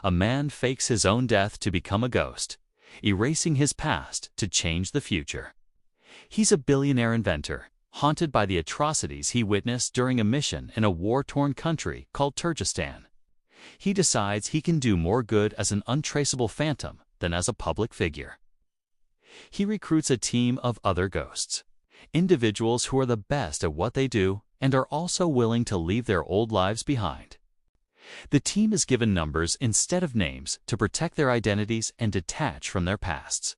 A man fakes his own death to become a ghost, erasing his past to change the future. He's a billionaire inventor, haunted by the atrocities he witnessed during a mission in a war-torn country called Turkestan. He decides he can do more good as an untraceable phantom than as a public figure. He recruits a team of other ghosts, individuals who are the best at what they do and are also willing to leave their old lives behind. The team is given numbers instead of names to protect their identities and detach from their pasts.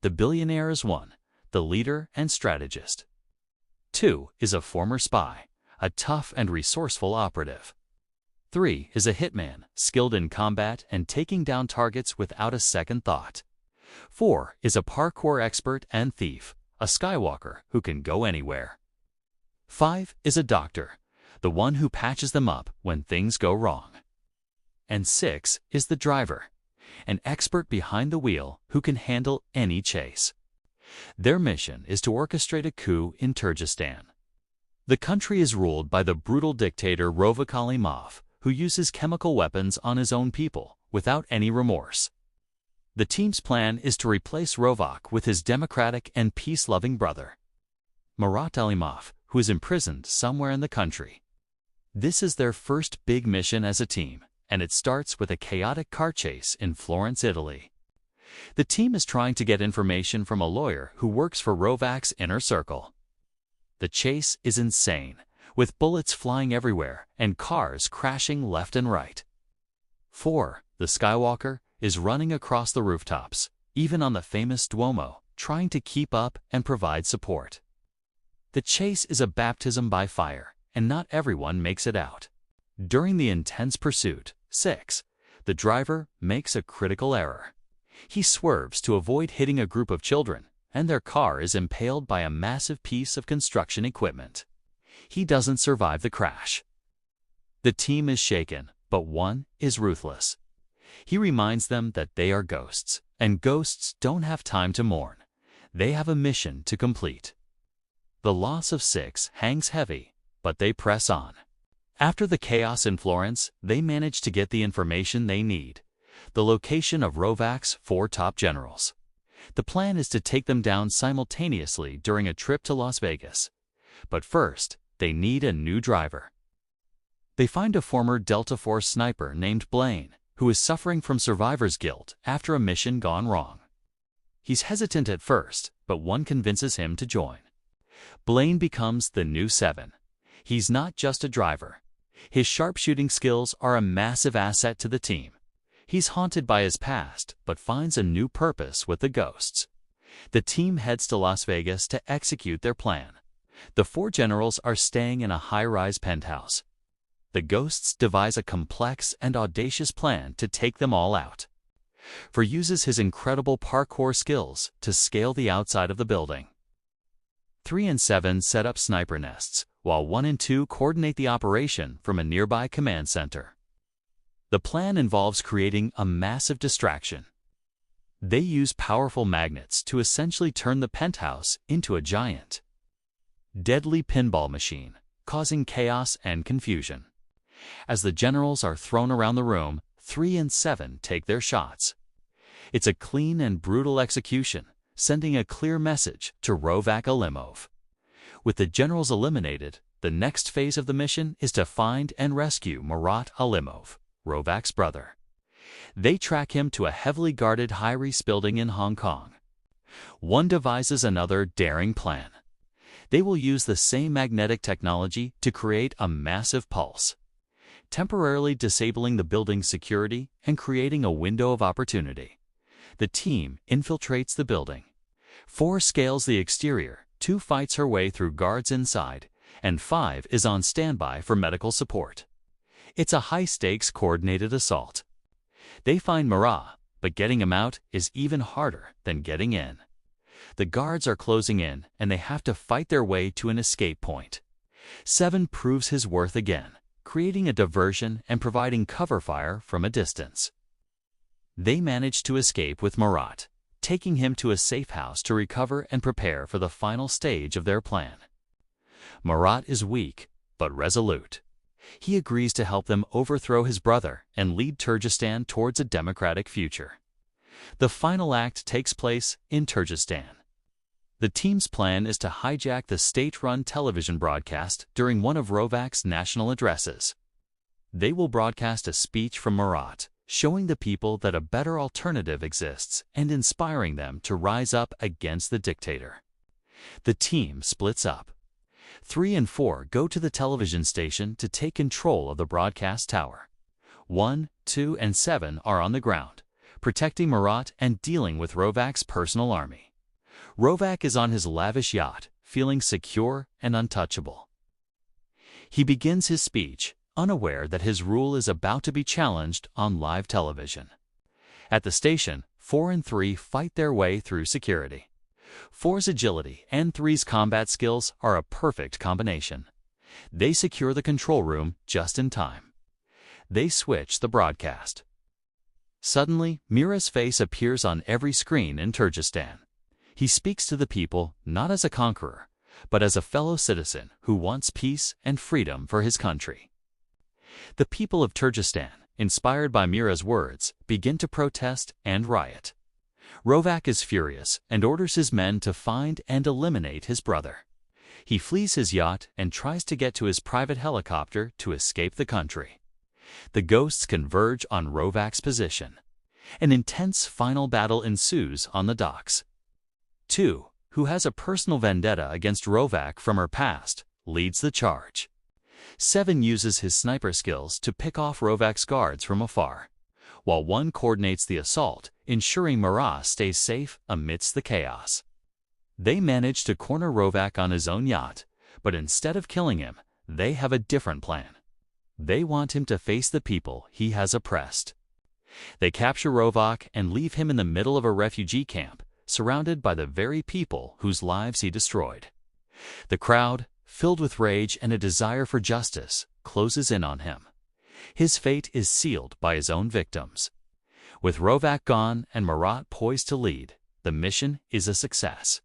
The billionaire is 1, the leader and strategist. 2 is a former spy, a tough and resourceful operative. 3 is a hitman, skilled in combat and taking down targets without a second thought. 4 is a parkour expert and thief, a skywalker who can go anywhere. 5 is a doctor, the one who patches them up when things go wrong. And 6 is the driver, an expert behind the wheel who can handle any chase. Their mission is to orchestrate a coup in Turkestan. The country is ruled by the brutal dictator Rovak Alimov, who uses chemical weapons on his own people without any remorse. The team's plan is to replace Rovak with his democratic and peace-loving brother, Murat Alimov, who is imprisoned somewhere in the country. This is their first big mission as a team, and it starts with a chaotic car chase in Florence, Italy. The team is trying to get information from a lawyer who works for Rovak's inner circle. The chase is insane, with bullets flying everywhere and cars crashing left and right. 4, the Skywalker, is running across the rooftops, even on the famous Duomo, trying to keep up and provide support. The chase is a baptism by fire, and not everyone makes it out. During the intense pursuit, 6, the driver makes a critical error. He swerves to avoid hitting a group of children, and their car is impaled by a massive piece of construction equipment. He doesn't survive the crash. The team is shaken, but 1 is ruthless. He reminds them that they are ghosts, and ghosts don't have time to mourn. They have a mission to complete. The loss of 6 hangs heavy, but they press on. After the chaos in Florence, they manage to get the information they need: the location of Rovak's 4 top generals. The plan is to take them down simultaneously during a trip to Las Vegas. But first, they need a new driver. They find a former Delta Force sniper named Blaine, who is suffering from survivor's guilt after a mission gone wrong. He's hesitant at first, but 1 convinces him to join. Blaine becomes the new 7. He's not just a driver. His sharpshooting skills are a massive asset to the team. He's haunted by his past, but finds a new purpose with the ghosts. The team heads to Las Vegas to execute their plan. The 4 generals are staying in a high-rise penthouse. The ghosts devise a complex and audacious plan to take them all out. For uses his incredible parkour skills to scale the outside of the building. 3 and 7 set up sniper nests, while 1 and 2 coordinate the operation from a nearby command center. The plan involves creating a massive distraction. They use powerful magnets to essentially turn the penthouse into a giant, deadly pinball machine, causing chaos and confusion. As the generals are thrown around the room, 3 and 7 take their shots. It's a clean and brutal execution, sending a clear message to Rovak Alimov. With the generals eliminated, the next phase of the mission is to find and rescue Murat Alimov, Rovak's brother. They track him to a heavily guarded high-rise building in Hong Kong. 1 devises another daring plan. They will use the same magnetic technology to create a massive pulse, temporarily disabling the building's security and creating a window of opportunity. The team infiltrates the building. 4 scales the exterior, 2 fights her way through guards inside, and 5 is on standby for medical support. It's a high-stakes coordinated assault. They find Murat, but getting him out is even harder than getting in. The guards are closing in, and they have to fight their way to an escape point. 7 proves his worth again, creating a diversion and providing cover fire from a distance. They manage to escape with Murat, taking him to a safe house to recover and prepare for the final stage of their plan. Murat is weak, but resolute. He agrees to help them overthrow his brother and lead Turkestan towards a democratic future. The final act takes place in Turkestan. The team's plan is to hijack the state-run television broadcast during one of Rovak's national addresses. They will broadcast a speech from Murat, showing the people that a better alternative exists and inspiring them to rise up against the dictator. The team splits up. 3 and 4 go to the television station to take control of the broadcast tower. 1, 2, and 7 are on the ground, protecting Murat and dealing with Rovak's personal army. Rovak is on his lavish yacht, feeling secure and untouchable. He begins his speech, unaware that his rule is about to be challenged on live television. At the station, 4 and 3 fight their way through security. 4's agility and 3's combat skills are a perfect combination. They secure the control room just in time. They switch the broadcast. Suddenly, Mira's face appears on every screen in Turkestan. He speaks to the people not as a conqueror, but as a fellow citizen who wants peace and freedom for his country. The people of Turkestan, inspired by Mira's words, begin to protest and riot. Rovak is furious and orders his men to find and eliminate his brother. He flees his yacht and tries to get to his private helicopter to escape the country. The ghosts converge on Rovak's position. An intense final battle ensues on the docks. 2, who has a personal vendetta against Rovak from her past, leads the charge. 7 uses his sniper skills to pick off Rovak's guards from afar, while 1 coordinates the assault, ensuring Murat stays safe amidst the chaos. They manage to corner Rovak on his own yacht, but instead of killing him, they have a different plan. They want him to face the people he has oppressed. They capture Rovak and leave him in the middle of a refugee camp, surrounded by the very people whose lives he destroyed. The crowd, filled with rage and a desire for justice, closes in on him. His fate is sealed by his own victims. With Rovak gone and Murat poised to lead, the mission is a success.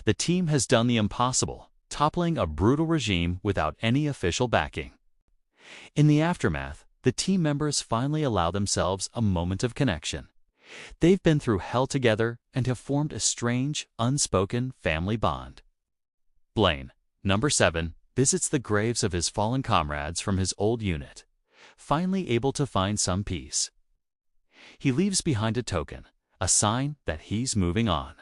The team has done the impossible, toppling a brutal regime without any official backing. In the aftermath, the team members finally allow themselves a moment of connection. They've been through hell together and have formed a strange, unspoken family bond. Blaine, number 7, visits the graves of his fallen comrades from his old unit, finally able to find some peace. He leaves behind a token, a sign that he's moving on.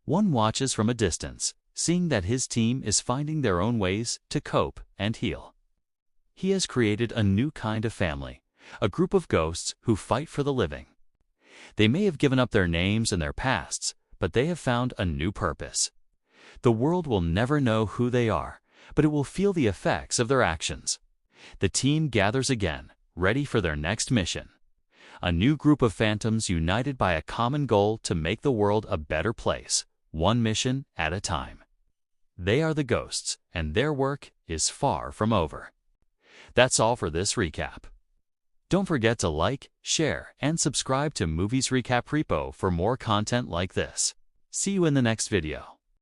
1 watches from a distance, seeing that his team is finding their own ways to cope and heal. He has created a new kind of family, a group of ghosts who fight for the living. They may have given up their names and their pasts, but they have found a new purpose. The world will never know who they are, but it will feel the effects of their actions. The team gathers again, ready for their next mission. A new group of phantoms united by a common goal to make the world a better place, one mission at a time. They are the ghosts, and their work is far from over. That's all for this recap. Don't forget to like, share, and subscribe to Movies Recap Repo for more content like this. See you in the next video.